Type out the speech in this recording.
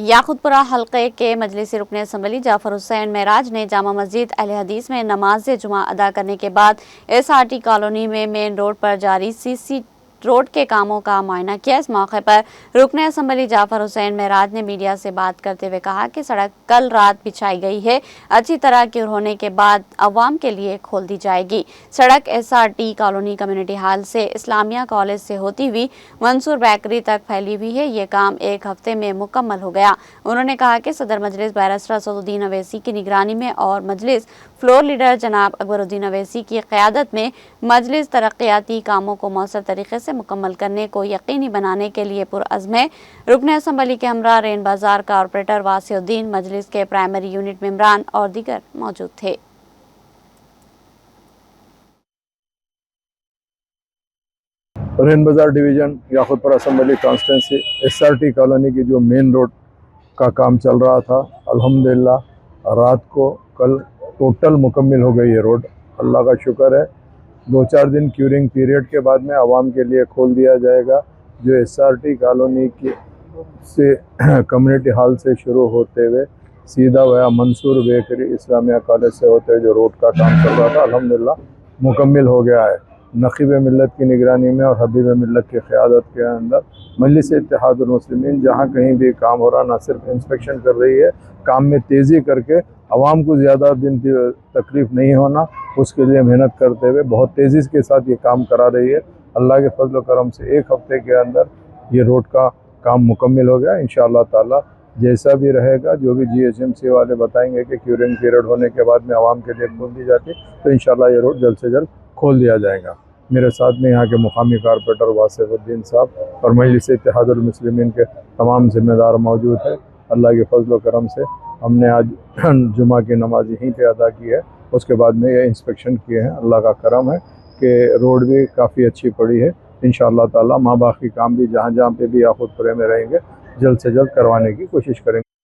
یاقوتپورہ حلقے کے مجلسی رکن اسمبلی جعفر حسین معراج نے جامع مسجد اہل حدیث میں نماز جمعہ ادا کرنے کے بعد SRT کالونی میں مین روڈ پر جاری CC روڈ کے کاموں کا معائنہ کیا۔ اس موقع پر رکن اسمبلی جعفر حسین معراج نے میڈیا سے بات کرتے ہوئے کہا کہ سڑک کل رات بچھائی گئی ہے، اچھی طرح کیور ہونے کے بعد عوام کے لیے کھول دی جائے گی۔ سڑک SRT کالونی کمیونٹی ہال سے اسلامیہ کالج سے ہوتی ہوئی منصور بیکری تک پھیلی ہوئی ہے۔ یہ کام ایک ہفتے میں مکمل ہو گیا۔ انہوں نے کہا کہ صدر مجلس بیرسٹر اسدالدین اویسی کی نگرانی میں اور مجلس فلور لیڈر جناب اکبر الدین اویسی کی قیادت میں مجلس ترقیاتی کاموں کو مؤثر طریقے سے مکمل کرنے کو یقینی بنانے کے لیے پرعزم ہے۔ رکن اسمبلی کے ہمراہ رین بازار کارپوریٹر واسع الدین، مجلس کے پرائمری یونٹ ممبران اور دیگر موجود تھے۔ رین بازار division یاقوتپورہ assembly constituency SRT colony کی جو مین روڈ کا کام چل رہا تھا، الحمدللہ رات کو کل ٹوٹل مکمل ہو گئی ہے روڈ۔ اللہ کا شکر ہے، 2-4 دن کیورنگ پیریڈ کے بعد میں عوام کے لیے کھول دیا جائے گا۔ جو SRT کالونی کی سے کمیونٹی ہال سے شروع ہوتے ہوئے سیدھا ویا منصور بیکری اسلامیہ کالج سے ہوتے جو روڈ کا کام چل رہا تھا، الحمدللہ مکمل ہو گیا ہے۔ نقیب ملت کی نگرانی میں اور حبیب ملت کی قیادت کے اندر مجلس اتحاد المسلمین جہاں کہیں بھی کام ہو رہا، نہ صرف انسپیکشن کر رہی ہے، کام میں تیزی کر کے عوام کو زیادہ دن تکلیف نہیں ہونا، اس کے لیے محنت کرتے ہوئے بہت تیزی کے ساتھ یہ کام کرا رہی ہے۔ اللہ کے فضل و کرم سے ایک ہفتے کے اندر یہ روڈ کا کام مکمل ہو گیا۔ انشاءاللہ تعالی جیسا بھی رہے گا، جو بھی GHMC والے بتائیں گے کہ کیورنگ پیریڈ ہونے کے بعد میں عوام کے لیے کھول دی جاتی، تو انشاءاللہ یہ روڈ جلد سے جلد کھول دیا جائے گا۔ میرے ساتھ میں یہاں کے مقامی کارپوریٹر واسع الدین صاحب اور مجلس اتحاد المسلمین کے تمام ذمہ دار موجود ہیں۔ اللہ کے فضل و کرم سے ہم نے آج جمعہ کی نماز یہیں پہ ادا کی ہے، اس کے بعد میں یہ انسپیکشن کیے ہیں۔ اللہ کا کرم ہے کہ روڈ بھی کافی اچھی پڑی ہے۔ انشاءاللہ تعالی باقی کام بھی جہاں جہاں پہ بھی یاقوتپورے میں رہیں گے، جلد سے جلد کروانے کی کوشش کریں گے۔